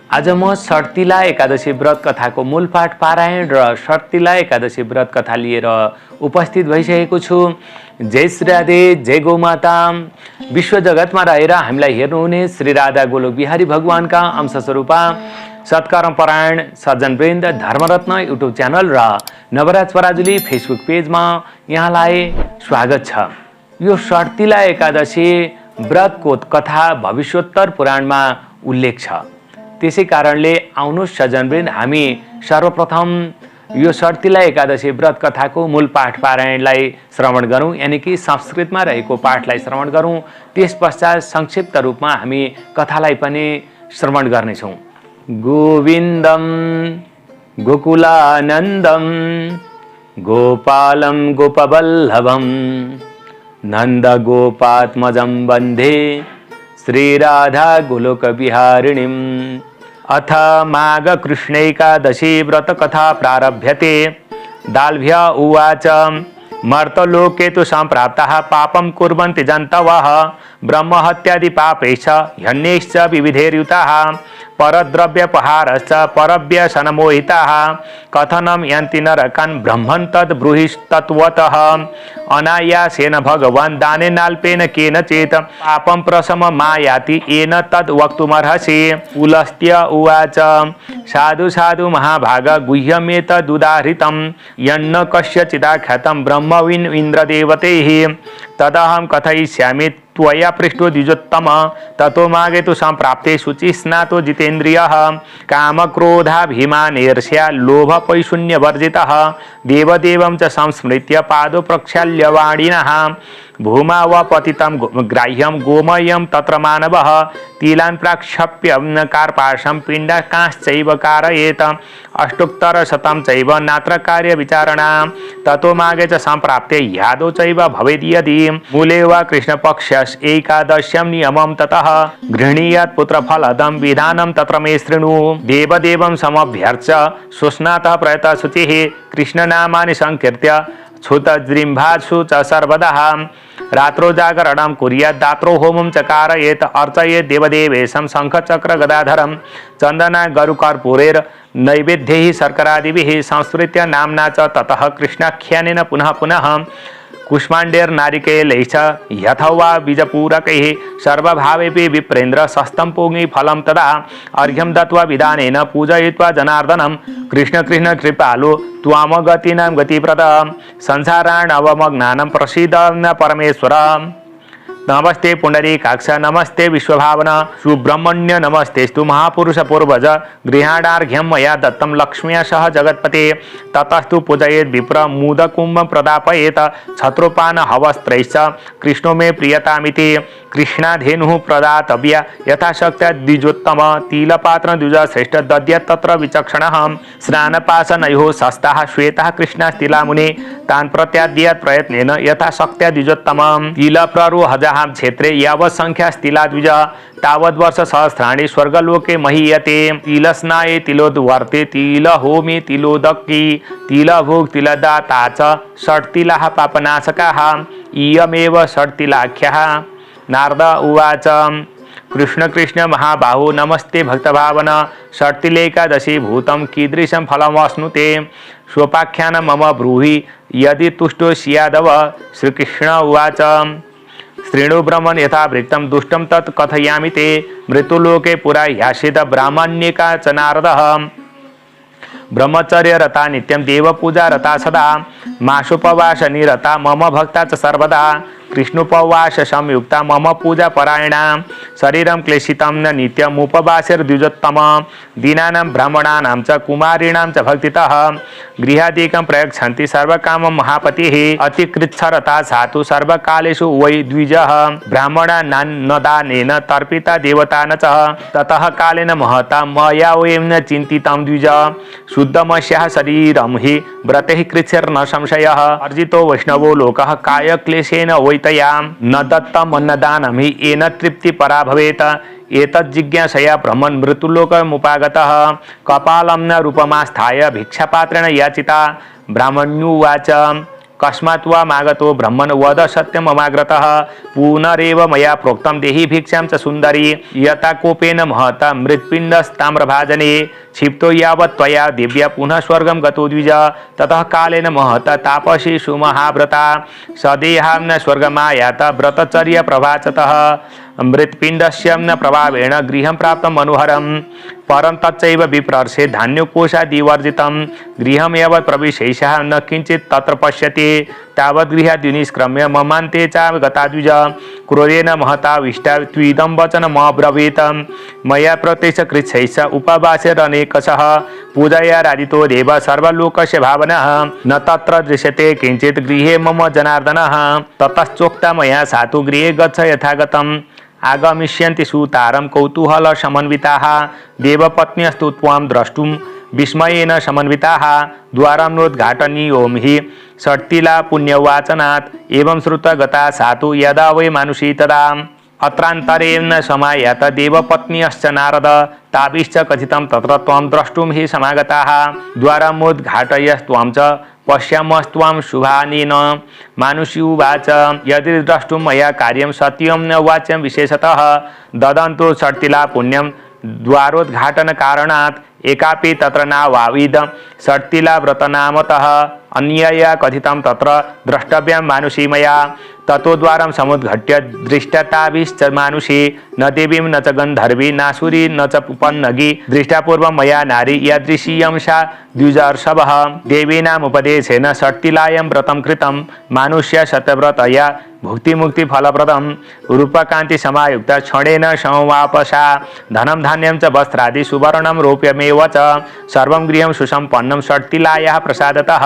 आज म षट्तिला एकादशी व्रत कथाको मूलपाठ पारायण र षट्तिला एकादशी व्रत कथा लिएर उपस्थित भइसकेको छु। जय श्री राधे, जय गौमाता। विश्व जगतमा रहेर हामीलाई हेर्नुहुने श्री राधा गोलोक बिहारी भगवानका अंशस्वरूपा सत्कर्म परायण सज्जनवृन्द धर्मरत्न युट्युब च्यानल र नवराज पराजुली फेसबुक पेजमा यहाँलाई स्वागत छ। यो षट्तिला एकादशी व्रतको कथा भविष्योत्तर पुराणमा उल्लेख छ। त्यसै कारणले आउनुहोस् सज्जनवृन्द, हामी सर्वप्रथम यो षट्तिला एकादशी व्रत कथाको मूल पाठ पारायणलाई श्रवण गरौँ, यानि कि संस्कृतमा रहेको पाठलाई श्रवण गरौँ। त्यस पश्चात संक्षिप्त रूपमा हामी कथालाई पनि श्रवण गर्नेछौँ। गोविन्दम गोकुलानन्दम गोपालं गोपवल्लभं नन्दगोपात्मजं वन्दे श्रीराधा गोलोक बिहारिणीम्। अथ माघ कृष्णैकादशी व्रतकथा प्रारभ्यते। दाल्भ्य उवाच मर्तलोके तु सम्प्राप्ताः पापं कुर्वन्ति जन्तवः ब्रह्महत्यादि पापैश्च ह्यन्यैश्च विविधैर्युताः परद्रव्यपहारश्च परव्यसनमोहिताः कथनं यन्ति नरकान् ब्रह्मन् तद् ब्रूहिस्तत्त्वतः अनायासेन भगवान् दानेनाल्पेन केनचित् पापं प्रशममायाति येन तद् वक्तुमर्हसि। पुलस्त्य उवाच साधु साधु महाभाग गुह्यमेतदुदाहृतं यन्न कस्यचिदाख्यातं ब्रह्मविन् इन्द्रदेवतैः तदहं कथयिष्यामि त्वया पृष्ठो द्विजोत्तम। ततो मागे तु सम्प्राप्ते शुचि स्नातो जितेन्द्रियः कामक्रोधाभिमानेर्ष्या लोभपैशून्यवर्जितः देवदेवं च संस्मृत्य पादो प्रक्षाल्य वाणिनः भूमा व पतितं ग्राह्यं गोमयं तत्र मानवः तिलान् प्राक्षप्य कार्पाशं पिण्डकांश्चैव कारयेत अष्टोत्तरशतं चैव नात्र कार्यविचारणा। ततो मागे च सम्प्राप्ते यादो चैव भवेद् यदि मूले वा कृष्णपक्षस् एकादश्यं नियमं ततः गृह्णीयात् पुत्रफलदं विधानं तत्र मे शृणु। देवदेवं समभ्यर्च्य सुस्नातः प्रयतः शुचिः कृष्णनामानि संकीर्त्य क्षुतजृम्भासु च सर्वदा रात्रो जागरणं कुर्यात् दात्रो होमं च कारयेत् अर्चयेत् देवदेवेशं शङ्खचक्र गदाधरं चन्दना गरुकर्पूरेर नैवेद्यैः शर्करादिभिः संस्मृत्य नाम्ना च ततः कृष्णाख्यानेन पुनः पुनः कुष्माण्डेर्नारिकेलैश्च यथवा बीजपूरकैः सर्वभावेपि विप्रेन्द्र सस्तं पूगि फलं तदा अर्घ्यं दत्त्वा विधानेन पूजयित्वा जनार्दनं कृष्ण कृष्ण कृपालु त्वामगतीनां गतिप्रद संसाराणवमग्नानं प्रसीद परमेश्वर। नमस्ते पुंडरीकाक्ष नमस्ते विश्वभावन सुब्रह्मण्य नमस्तेस्तु महापुरुष पूर्वज गृहाणार्घ्यं मया दत्तं लक्ष्म्या सह जगत्पते ततस्तु पूजयेत् विप्र मुदकुम्भं प्रदापयेत् छत्रोपान हवस्त्रैश्च कृष्णो मे प्रियतामिति कृष्णाधेनुः प्रदातव्या यथाशक्त्या द्विजोत्तम तिलपात्र द्विज श्रेष्ठ दद्यात् तत्र विचक्षणः स्नानपाशनयोः शस्ताः श्वेताः कृष्णास्तिलामुने तान् प्रत्याद्यात् प्रयत्नेन यथाशक्त्या द्विजोत्तम तिलप्ररोहजः क्षेत्रे यावत् संख्या तिला द्विज तावद्वर्ष सहस्राणि स्वर्गलोके महीयते। तिलस्नाये तिलोद्वर्ते तिलहोमे तिलोदकी तिलभोग तिलदाता च षट्तिलाः पापनाशकाः इयमेव षट्तिलाख्याः। नारद उवाच कृष्ण कृष्ण महाबाहो नमस्ते भक्तभावन षट्तिलेकादशी भूतं कीदृशं फलमश्नुते स्वोपाख्यानं मम ब्रूहि यदि तुष्टो स्यादव। श्रीकृष्ण उवाच शृणु ब्रह्मन् यथा वृत्तं दुष्टं तत् कथयामि ते मृत्युलोके पुरा ह्यासीत् ब्राह्मण्यका च नारदः ब्रह्मचर्य रता नित्यं देवपूजा रता सदा मासोपवासनि रता मम भक्ता च सर्वदा कृष्णोपवास संयुक्ता मम पूजा परायणा शरीरं क्लेशितं न नित्यमुपवासेर्द्विजोत्तम दीनानां ब्राह्मणानां च कुमारीणां च भक्तितः गृहादिकं प्रयच्छन्ति सर्वकामं महापतिः अतिकृच्छरता सातु सर्वकालेषु वै द्विजः ब्राह्मणा न दानेन तर्पिता देवता न च ततः कालेन महता मया वयं न चिन्तितं द्विज शुद्धमस्याः शरीरं हि व्रतैः कृच्छेर्न संशयः अर्जितो वैष्णवो लोकः कायक्लेशेन वैतया न दत्तमन्नदानं हि येन तृप्तिपरा भवेत् एतज्जिज्ञासया ब्रह्मन् मृत्युलोकमुपागतः कपालं न रूपमास्थाय भिक्षापात्रेण याचिता ब्राह्मण्युवाच कस्मात् वा मागतो ब्रह्मन् वद सत्यम् अमाग्रतः पुनरेव मया प्रोक्तं देहि भिक्षां च सुन्दरी यथा कोपेन महता मृत्पिण्डस्ताम्रभाजने क्षिप्तो यावत् त्वया दिव्या पुनः स्वर्गं गतो द्विज ततः कालेन महता तापसेषु महाव्रता सदेहां न स्वर्गमायात व्रतचर्या प्रभाचतः मृत्पिण्डस्य न प्रभावेण गृहं प्राप्तं मनोहरं परं तच्चैव विप्रर्षे धान्यकोशादिवर्जितं गृहं यावत् प्रविशेषः न किञ्चित् तत्र पश्यति तावत् गृहात् निष्क्रम्य ममान्ते च गता द्विज क्रोधेन महताविष्टा त्विदं वचनमब्रवीत् मया प्रत्यक्षकृच्छैश्च उपवासेरनेकशः पूजया राजितो देव सर्वलोकस्य भावनः न तत्र दृश्यते किञ्चित् गृहे मम जनार्दनः ततश्चोक्ता मया सातु गृहे गच्छ यथागतम् आगमिष्यन्ति सुतारं कौतूहल समन्विताः देवपत्न्यस्तु त्वां द्रष्टुं विस्मयेन समन्विताः द्वारम्नोद्घाटनीयो हि षट्तिला पुण्यवाचनात् एवं श्रुता गता सातु यदा वै मानुषी तदा अत्रान्तरेण समायात देवपत्न्यश्च नारद ताभिश्च कथितं तत्र त्वं द्रष्टुं हि समागताः द्वारमुद्घाटयस्त्वं च पश्यामस्त्वां शुभानेन मानुषी उवाच यदि द्रष्टुं मया कार्यं सत्यं न वाच्यं विशेषतः ददन्तु षट्तिला पुण्यं द्वारोद्घाटनकारणात् एकापि तत्र नावाविद षट्तिला व्रतनामतः अन्यया कथितं तत्र द्रष्टव्यं मानुषी मया ततो द्वारं समुद्घट्य दृष्टताभिश्च मानुषी न देवीं न च गन्धर्वी नासुरी न च पन्नगी दृष्टापूर्वं मया नारी यादृशीयं सा द्विजर्षभः देवीनामुपदेशेन षट्तिलायां व्रतं कृतं मानुष्या शतव्रतया भुक्तिमुक्तिफलप्रदं रूपकान्ति समायुक्त क्षणेन समवापसा धनं धान्यं च वस्त्रादि सुवर्णं रौप्यमेव च सर्वं गृहं सुसम्पन्नं षट्तिलायाः प्रसादतः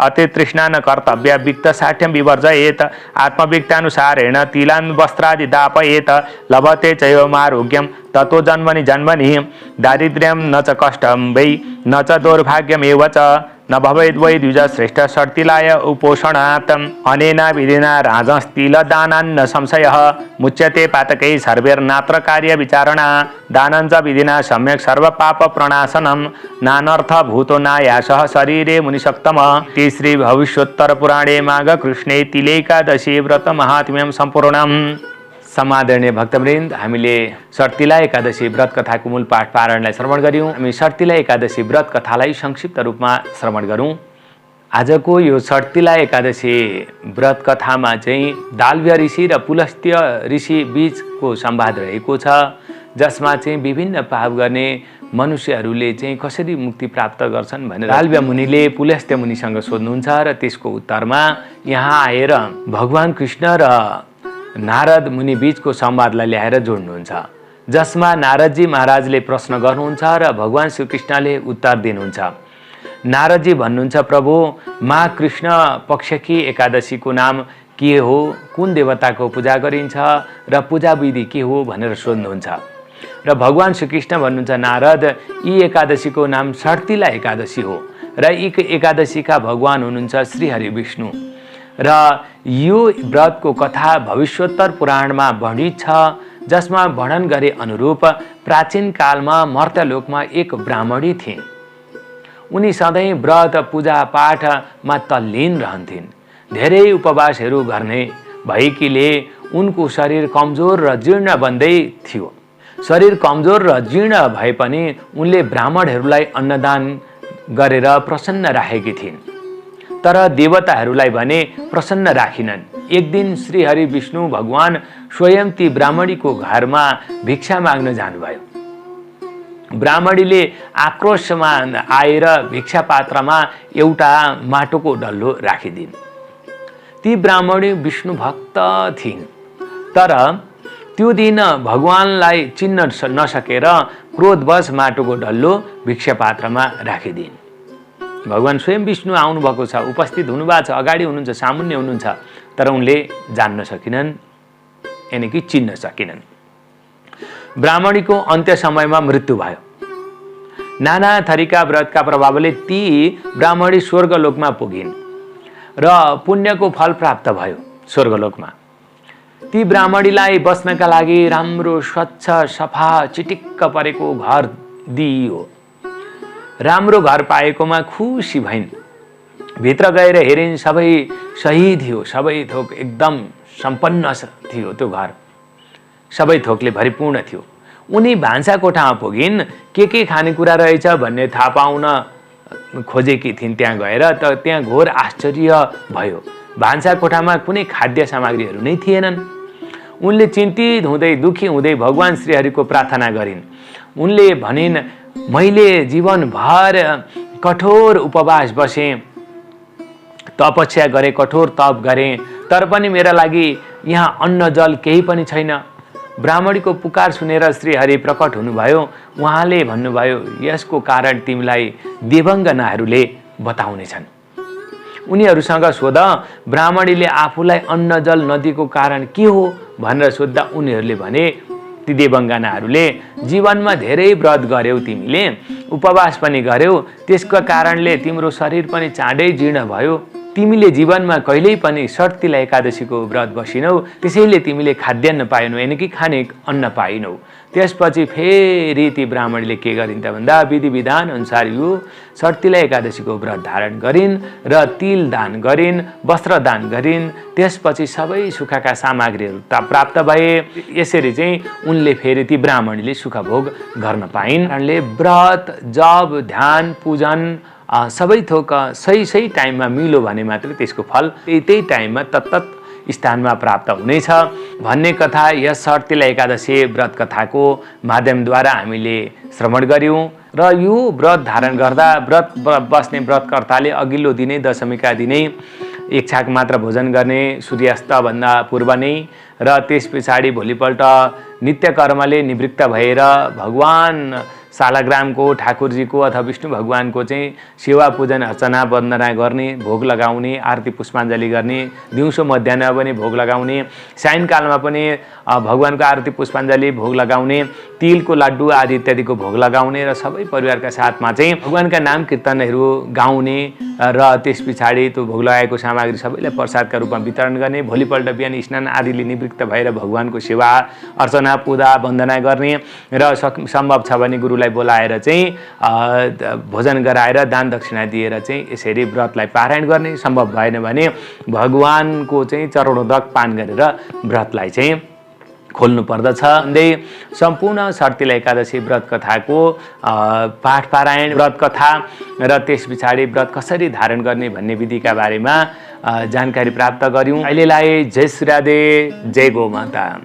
अतितृष्णा न कर्तव्या वित्तसाठ्यं विवर्जयेत् आत्मविक्तानुसारेण तिलान् वस्त्रादि दापयेत् लभते चैवमारोग्यं ततो जन्मनि जन्मनि दारिद्र्यं न च कष्टं वै न च दौर्भाग्यमेव च न भवेद् वै द्विजश्रेष्ठ षट्तिलाय उपोषणात् अनेन विधिना राजस्तिलदानान्न संशयः मुच्यते पातकैः सर्वैर्नात्र कार्यविचारणा दानं च विधिना सम्यक् सर्वपापप्रणाशनं नानर्थभूतो नायासः शरीरे मुनिसप्तम इति श्रीभविष्योत्तरपुराणे माघकृष्णे तिलेकादशी व्रतमाहात्म्यं सम्पूर्णम्। समादरणीय भक्तवृन्द, हामीले षट्तिला एकादशी व्रत कथाको मूल पाठ पारायणलाई श्रवण गऱ्यौँ। हामी षट्तिला एकादशी व्रत कथालाई संक्षिप्त रूपमा श्रवण गरौँ। आजको यो षट्तिला एकादशी व्रत कथामा चाहिँ दाल्भ्य ऋषि र पुलस्त्य ऋषि बीचको संवाद रहेको छ, जसमा चाहिँ विभिन्न पाप गर्ने मनुष्यहरूले चाहिँ कसरी मुक्ति प्राप्त गर्छन् भनेर दाल्भ्य मुनिले पुलस्त्य मुनिसँग सोध्नुहुन्छ र त्यसको उत्तरमा यहाँ आएर भगवान कृष्ण र नारद मुनि बीचको संवादलाई ल्याएर जोड्नुहुन्छ, जसमा नारदजी महाराजले प्रश्न गर्नुहुन्छ र भगवान श्रीकृष्णले उत्तर दिनुहुन्छ। नारदजी भन्नुहुन्छ, प्रभु माँ कृष्ण पक्षकी एकादशीको नाम के हो, कुन देवताको पूजा गरिन्छ र पूजा विधि के हो भनेर सोध्नुहुन्छ। र भगवान श्रीकृष्ण भन्नुहुन्छ, नारद यी एकादशीको नाम षट्तिला एकादशी हो र यी एकादशीका भगवान हुनुहुन्छ श्रीहरि विष्णु र यो व्रतको कथा भविष्योत्तर पुराणमा वर्णित छ, जसमा वर्णन गरे अनुरूप प्राचीन कालमा मर्त्यलोकमा एक ब्राह्मणी थिइन्। उनी सधैँ व्रत पूजा पाठमा तल्लीन रहन्थिन्। धेरै उपवासहरू गर्ने भएकीले उनको शरीर कमजोर र जीर्ण बन्दै थियो। शरीर कमजोर र जीर्ण भए पनि उनले ब्राह्मणहरूलाई अन्नदान गरेर प्रसन्न राखेकी थिइन्, तर देवताहरूलाई भने प्रसन्न राखिनन्। एक दिन श्रीहरि विष्णु भगवान स्वयं ती ब्राह्मणीको घरमा भिक्षा माग्न जानुभयो। ब्राह्मणीले आक्रोशमा आएर भिक्षा पात्रमा एउटा माटोको डल्लो राखिदिन्। ती ब्राह्मणी विष्णु भक्त थिइन्, तर त्यो दिन भगवानलाई चिन्न नसकेर क्रोधवश माटोको डल्लो भिक्षा पात्रमा राखिदिन्। भगवान स्वयं विष्णु आउनुभएको छ, उपस्थित हुनुभएको छ, अगाडि हुनुहुन्छ, सामुन्य हुनुहुन्छ, तर उनले जान्न सकिनन्, यानि कि चिन्न सकिनन्। ब्राह्मणीको अन्त्य समयमा मृत्यु भयो। नाना थरीका व्रतका प्रभावले ती ब्राह्मणी स्वर्गलोकमा पुगिन् र पुण्यको फल प्राप्त भयो स्वर्गलोकमा। ती ब्राह्मणीलाई बस्नका लागि राम्रो स्वच्छ सफा चिटिक्क परेको घर दिइयो। राम्रो घर पाएकोमा खुसी भइन्। भित्र गएर हेरिन् सबै सही थियो, सबै थोक एकदम सम्पन्न थियो त्यो घर, सबै थोकले भरिपूर्ण थियो। उनी भान्सा कोठामा पुगिन्, के खानेकुरा रहेछ भन्ने थाहा पाउन खोजेकी थिइन् त्यहाँ गएर। त त्यहाँ घोर आश्चर्य भयो, भान्सा कोठामा कुनै खाद्य सामग्रीहरू नै थिएनन्। उनले चिन्तित हुँदै दुखी हुँदै भगवान श्रीहरिको प्रार्थना गरिन्। उनले भनिन्, मैले जीवनभर कठोर उपवास बसेँ, तपस्या गरेँ, कठोर तप गरेँ, तर पनि मेरा लागि यहाँ अन्न जल केही पनि छैन। ब्राह्मणीको पुकार सुनेर श्रीहरि प्रकट हुनुभयो। उहाँले भन्नुभयो, यसको कारण तिमीलाई देवङ्गनाहरूले बताउनेछन्। उनीहरूसँग सोध। ब्राह्मणीले आफूलाई अन्न जल नदिएको कारण के हो भनेर सोद्धा उनीहरूले भने, ती देवङ्गनाहरूले, जीवनमा धेरै व्रत गर्यौ, तिमीले उपवास पनि गर्यौ, त्यसको कारणले तिम्रो शरीर पनि चाँडै जीर्ण भयो। तिमीले जीवनमा कहिल्यै पनि षट्तिला एकादशीको व्रत बसिनौ, त्यसैले तिमीले खाद्यान्न पाएनौ, यानि कि खाने अन्न पाइनौ। त्यसपछि फेरि ती ब्राह्मणले के गरिन् त भन्दा विधि विधान अनुसार यो षट्तिला एकादशीको व्रत धारण गरिन् र तिल दान गरिन्, वस्त्र दान गरिन्। त्यसपछि सबै सुखका सामग्रीहरू प्राप्त भए। यसरी चाहिँ उनले फेरि ती ब्राह्मणीले सुख भोग गर्न पाइन्। कारणले व्रत, जप, ध्यान, पूजन सबै थोक सही टाइममा मिल्यो भने मात्र त्यसको फल त्यही टाइममा तत्तत स्थानमा प्राप्त हुनेछ भन्ने कथा यस षट्तिला एकादशी व्रत कथाको माध्यमद्वारा हामीले श्रवण गऱ्यौँ। र यो व्रत धारण गर्दा व्रत बस्ने व्रतकर्ताले अघिल्लो दिनै दशमीका दिनै एक छाक मात्र भोजन गर्ने सूर्यास्तभन्दा पूर्व नै, र त्यस पछाडि भोलिपल्ट नित्य कर्मले निवृत्त भएर भगवान सालाग्रामको ठाकुरजीको अथवा विष्णु भगवानको चाहिँ सेवा पूजन अर्चना वन्दना गर्ने, भोग लगाउने, आरती पुष्पाञ्जली गर्ने, दिउँसो मध्याह पनि भोग लगाउने, सायंकालमा पनि भगवानको आरती पुष्पाञ्जली भोग लगाउने, तिलको लड्डु आदि इत्यादिको भोग लगाउने र सबै परिवारका साथमा चाहिँ भगवानका नाम कीर्तनहरू गाउने र त्यस पछाडि त्यो भोग लगाएको सामग्री सबैलाई प्रसादका रूपमा वितरण गर्ने। भोलिपल्ट बिहान स्नान आदिले निवृत्त भएर भगवानको सेवा अर्चना पूजा वन्दना गर्ने र सम्भव छ भने गुरुलाई बोलाएर चाहिँ भोजन गराएर दान दक्षिणा दिएर चाहिँ यसरी व्रतलाई पारायण गर्ने। सम्भव भएन भने भगवानको चाहिँ चरणोदक पान गरेर व्रतलाई चाहिँ खोल्नु पर्दछ। भन्दै सम्पूर्ण षट्तिला एकादशी व्रत कथाको पाठ पारायण, व्रत कथा र त्यस पछाडि व्रत कसरी धारण गर्ने भन्ने विधिका बारेमा जानकारी प्राप्त गर्यौँ। अहिलेलाई जय श्री राधे, जय गौ माता।